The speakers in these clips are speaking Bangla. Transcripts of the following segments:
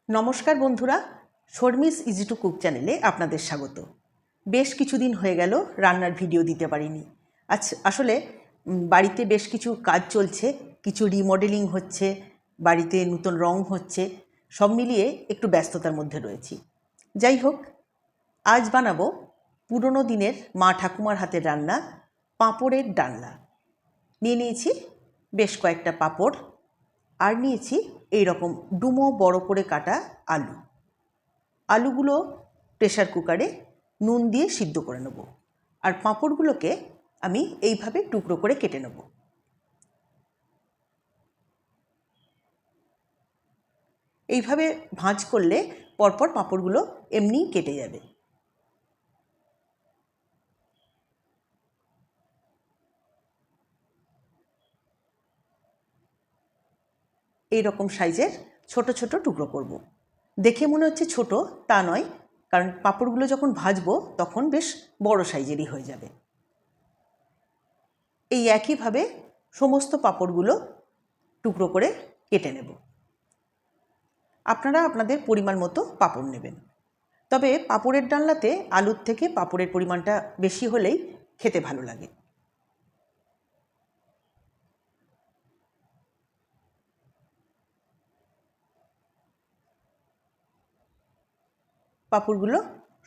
নমস্কার বন্ধুরা, শর্মিস ইজি টু কুক চ্যানেলে আপনাদের স্বাগত। বেশ কিছুদিন হয়ে গেল রান্নার ভিডিও দিতে পারিনি। আসলে বাড়িতে বেশ কিছু কাজ চলছে, কিছু রিমডেলিং হচ্ছে, বাড়িতে নতুন রং হচ্ছে, সব মিলিয়ে একটু ব্যস্ততার মধ্যে রয়েছি। যাই হোক, আজ বানাবো পুরনো দিনের মা ঠাকুমার হাতের রান্না পাঁপড়ের ডালনা। নিয়েছি বেশ কয়েকটা পাঁপড়, আর নিয়েছি এই রকম ডুমো বড় করে কাটা আলুগুলো প্রেসার কুকারে নুন দিয়ে সিদ্ধ করে নেব। আর পাঁপড়গুলোকে আমি এইভাবে টুকরো করে কেটে নেব। এইভাবে ভাঁজ করলে পরপর পাঁপড়গুলো এমনিই কেটে যাবে। এই রকম সাইজের ছোট ছোট টুকরো করব। দেখে মনে হচ্ছে ছোট, তা নয়, কারণ পাঁপড়গুলো যখন ভাজবো তখন বেশ বড় সাইজেরই হয়ে যাবে। এই একইভাবে সমস্ত পাঁপড়গুলো টুকরো করে কেটে নেব। আপনারা আপনাদের পরিমাণ মতো পাঁপড় নেবেন। তবে পাঁপড়ের ডালনাতে আলুর থেকে পাঁপড়ের পরিমাণটা বেশি হলেই খেতে ভালো লাগে। পাঁপড়গুলো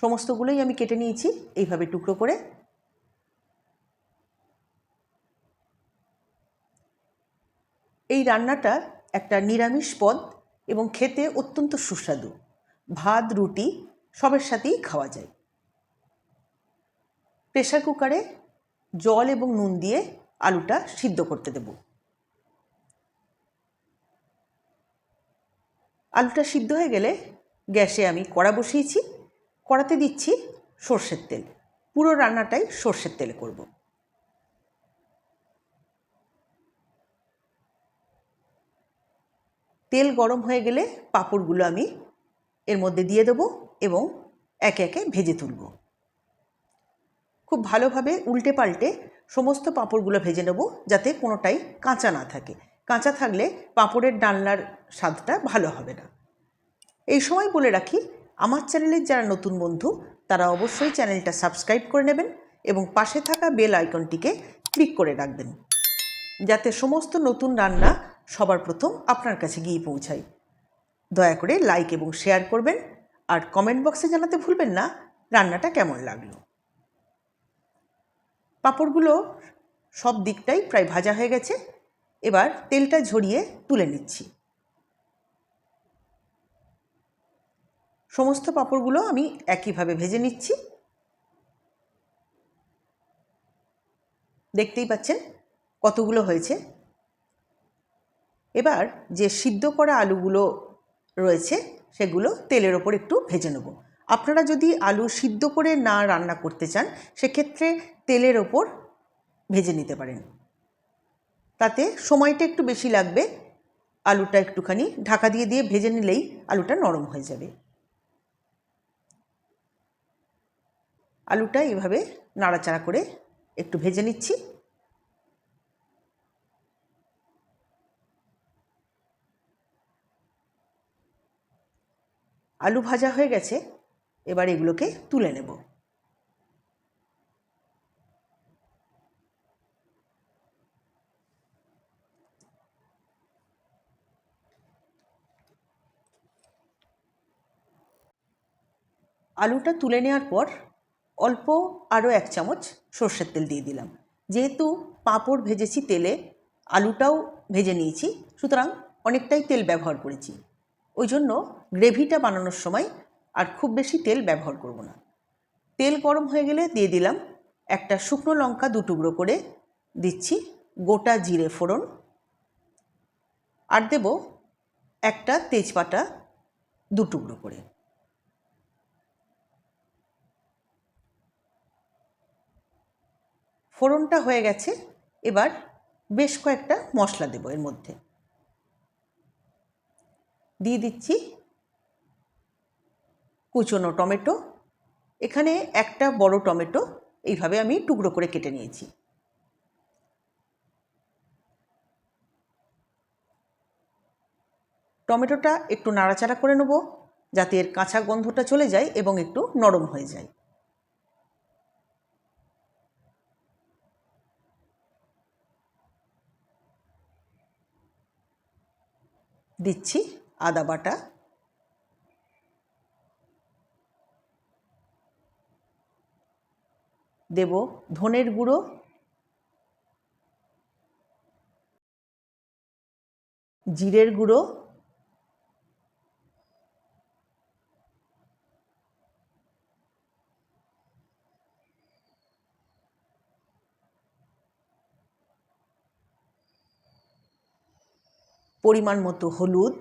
সমস্তগুলোই আমি কেটে নিয়েছি এইভাবে টুকরো করে। এই রান্নাটা একটা নিরামিষ পদ এবং খেতে অত্যন্ত সুস্বাদু। ভাত, রুটি সবের সাথেই খাওয়া যায়। প্রেসার কুকারে জল এবং নুন দিয়ে আলুটা সিদ্ধ করতে দেব। আলুটা সিদ্ধ হয়ে গেলে গ্যাসে আমি কড়া বসিয়েছি। কড়াতে দিচ্ছি সর্ষের তেল। পুরো রান্নাটাই সর্ষের তেলে করব। তেল গরম হয়ে গেলে পাঁপড়গুলো আমি এর মধ্যে দিয়ে দেবো এবং একে একে ভেজে তুলব। খুব ভালোভাবে উল্টে পাল্টে সমস্ত পাঁপড়গুলো ভেজে নেব, যাতে কোনোটাই কাঁচা না থাকে। কাঁচা থাকলে পাঁপড়ের ডালনার স্বাদটা ভালো হবে না। এই সময় বলে রাখি, আমার চ্যানেলের যারা নতুন বন্ধু তারা অবশ্যই চ্যানেলটা সাবস্ক্রাইব করে নেবেন এবং পাশে থাকা বেল আইকনটিকে ক্লিক করে রাখবেন, যাতে সমস্ত নতুন রান্না সবার প্রথম আপনার কাছে গিয়ে পৌঁছায়। দয়া করে লাইক এবং শেয়ার করবেন, আর কমেন্ট বক্সে জানাতে ভুলবেন না রান্নাটা কেমন লাগলো। পাঁপড়গুলো সব দিকটাই প্রায় ভাজা হয়ে গেছে। এবার তেলটা ঝরিয়ে তুলে নিচ্ছি। সমস্ত পাঁপড়গুলো আমি একইভাবে ভেজে নিচ্ছি। দেখতেই পাচ্ছেন কতগুলো হয়েছে। এবার যে সিদ্ধ করা আলুগুলো রয়েছে সেগুলো তেলের ওপর একটু ভেজে নেব। আপনারা যদি আলু সিদ্ধ করে না রান্না করতে চান, সেক্ষেত্রে তেলের ওপর ভেজে নিতে পারেন। তাতে সময়টা একটু বেশি লাগবে। আলুটা একটুখানি ঢাকা দিয়ে দিয়ে ভেজে নিলেই আলুটা নরম হয়ে যাবে। আলুটা এভাবে নাড়াচাড়া করে একটু ভেজে নিচ্ছি। আলু ভাজা হয়ে গেছে, এবার এগুলোকে তুলে নেব। আলুটা তুলে নেওয়ার পর অল্প আরও 1 চামচ সর্ষের তেল দিয়ে দিলাম। যেহেতু পাঁপড় ভেজেছি তেলে, আলুটাও ভেজে নিয়েছি, সুতরাং অনেকটাই তেল ব্যবহার করেছি। ওই জন্য গ্রেভিটা বানানোর সময় আর খুব বেশি তেল ব্যবহার করব না। তেল গরম হয়ে গেলে দিয়ে দিলাম একটা শুকনো লঙ্কা 2 টুকরো করে, দিচ্ছি গোটা জিরে ফোড়ন, আর দেব একটা তেজপাতা 2 টুকরো করে। ফোড়নটা হয়ে গেছে, এবার বেশ কয়েকটা মশলা দেব এর মধ্যে। দিয়ে দিচ্ছি কুচনো টমেটো। এখানে একটা বড় টমেটো এইভাবে আমি টুকরো করে কেটে নিয়েছি। টমেটোটা একটু নাড়াচাড়া করে নেব যাতে এর কাঁচা গন্ধটা চলে যায় এবং একটু নরম হয়ে যায়। দিচ্ছি আদা বাটা, দেব ধনের গুঁড়ো, জিরের গুঁড়ো, পরিমাণ মতো হলুদ।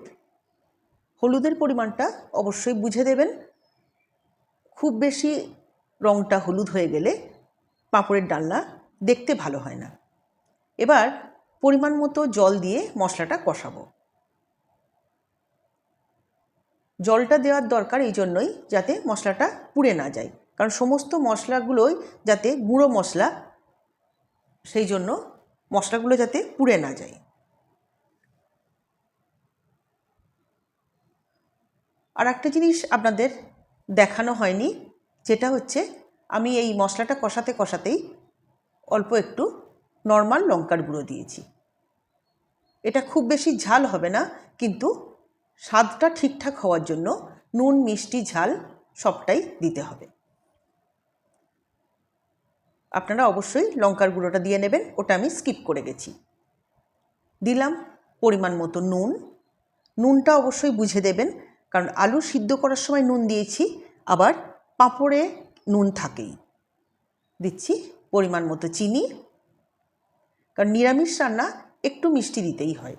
হলুদের পরিমাণটা অবশ্যই বুঝে দেবেন, খুব বেশি রঙটা হলুদ হয়ে গেলে পাঁপড়ের ডালনা দেখতে ভালো হয় না। এবার পরিমাণ মতো জল দিয়ে মশলাটা কষাবো। জলটা দেওয়ার দরকার এই জন্যই যাতে মশলাটা পুড়ে না যায়, কারণ সমস্ত মশলাগুলোই যাতে গুঁড়ো মশলা, সেই জন্য মশলাগুলো যাতে পুড়ে না যায়। আর একটা জিনিস আপনাদের দেখানো হয়নি, যেটা হচ্ছে আমি এই মশলাটা কষাতে কষাতেই অল্প একটু নর্মাল লঙ্কার গুঁড়ো দিয়েছি। এটা খুব বেশি ঝাল হবে না, কিন্তু স্বাদটা ঠিকঠাক হওয়ার জন্য নুন মিষ্টি ঝাল সবটাই দিতে হবে। আপনারা অবশ্যই লঙ্কার গুঁড়োটা দিয়ে নেবেন, ওটা আমি স্কিপ করে গেছি। দিলাম পরিমাণ মতো নুন। নুনটা অবশ্যই বুঝে দেবেন, কারণ আলু সিদ্ধ করার সময় নুন দিয়েছি, আবার পাঁপড়ে নুন থাকেই। দিচ্ছি পরিমাণ মতো চিনি, কারণ নিরামিষ রান্না একটু মিষ্টি দিতেই হয়।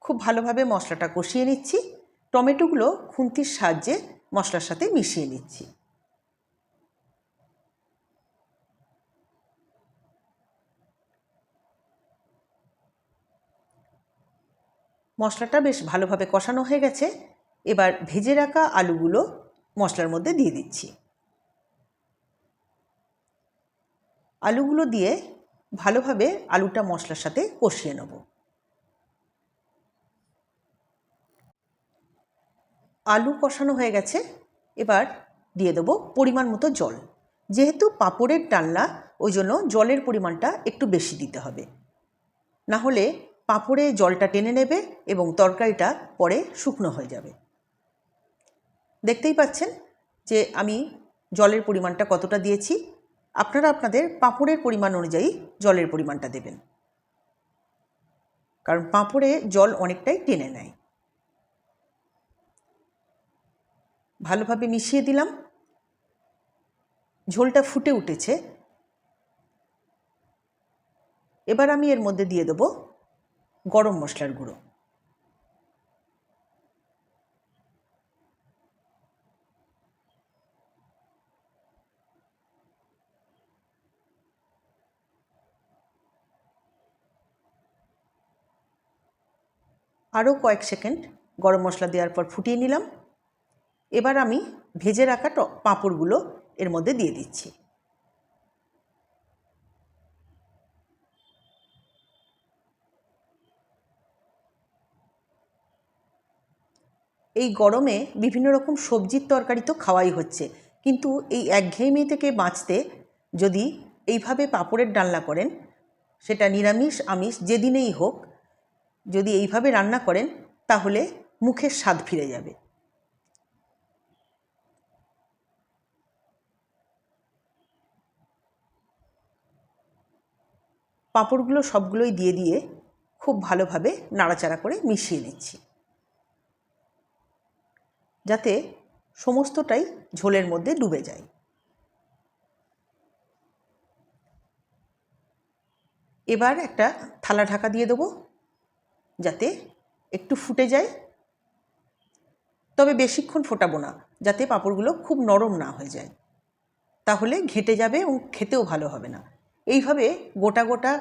খুব ভালোভাবে মশলাটা কষিয়ে নিচ্ছি। টমেটোগুলো খুন্তির সাহায্যে মশলার সাথে মিশিয়ে নিচ্ছি। মশলাটা বেশ ভালোভাবে কষানো হয়ে গেছে। এবার ভেজে রাখা আলুগুলো মশলার মধ্যে দিয়ে দিচ্ছি। আলুগুলো দিয়ে ভালোভাবে আলুটা মশলার সাথে কষিয়ে নেব। আলু কষানো হয়ে গেছে, এবার দিয়ে দেবো পরিমাণ মতো জল। যেহেতু পাঁপড়ের ডালনা, ওই জন্য জলের পরিমাণটা একটু বেশি দিতে হবে, না হলে পাঁপড়ে জলটা টেনে নেবে এবং তরকারিটা পরে শুকনো হয়ে যাবে। দেখতেই পাচ্ছেন যে আমি জলের পরিমাণটা কতটা দিয়েছি। আপনারা আপনাদের পাঁপড়ের পরিমাণ অনুযায়ী জলের পরিমাণটা দেবেন, কারণ পাঁপড়ে জল অনেকটাই টেনে নেয়। ভালোভাবে মিশিয়ে দিলাম। ঝোলটা ফুটে উঠেছে। এবার আমি এর মধ্যে দিয়ে দেবো গরম মশলার গুঁড়ো। আরও কয়েক সেকেন্ড গরম মশলা দেওয়ার পর ফুটিয়ে নিলাম। এবার আমি ভেজে রাখা পাঁপড়গুলো এর মধ্যে দিয়ে দিচ্ছি। এই গরমে বিভিন্ন রকম সবজির তরকারি তো খাওয়াই হচ্ছে, কিন্তু এই একঘেয়েমি থেকে বাঁচতে যদি এইভাবে পাঁপড়ের ডালনা করেন, সেটা নিরামিষ আমিষ যেদিনেই হোক, যদি এইভাবে রান্না করেন তাহলে মুখের স্বাদ ফিরে যাবে। পাঁপড়গুলো সবগুলোই দিয়ে দিয়ে খুব ভালোভাবে নাড়াচাড়া করে মিশিয়ে নিচ্ছি, যাতে সমস্তটাই ঝোলের মধ্যে ডুবে যায়। এবার একটা থালা ঢাকা দিয়ে দেবো, যাতে একটু ফুটে যায়। তবে বেশিক্ষণ ফোটাবো না, যাতে পাঁপড়গুলো খুব নরম না হয়ে যায়, তাহলে ঘেঁটে যাবে এবং খেতেও ভালো হবে না। এইভাবে গোটা গোটা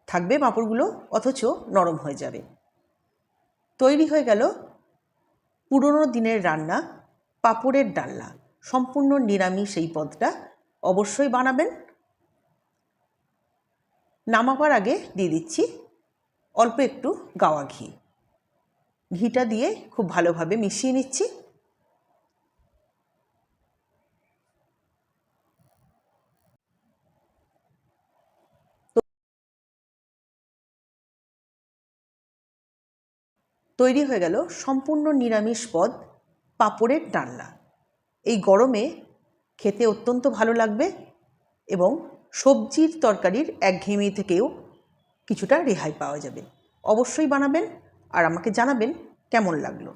থাকবে পাঁপড়গুলো, অথচ নরম হয়ে যাবে। তৈরি হয়ে গেল পুরনো দিনের রান্না পাঁপড়ের ডালনা। সম্পূর্ণ নিরামিষ এই পদটা অবশ্যই বানাবেন। নামাবার আগে দিয়ে দিচ্ছি অল্প একটু গাওয়া ঘি। ঘিটা দিয়ে খুব ভালোভাবে মিশিয়ে নিচ্ছি। তৈরি হয়ে গেল সম্পূর্ণ নিরামিষ পদ পাঁপড়ের ডালনা। এই গরমে খেতে অত্যন্ত ভালো লাগবে এবং সবজির তরকারির একঘেয়েমি থেকেও কিছুটা রেহাই পাওয়া যাবে। অবশ্যই বানাবেন আর আমাকে জানাবেন কেমন লাগলো।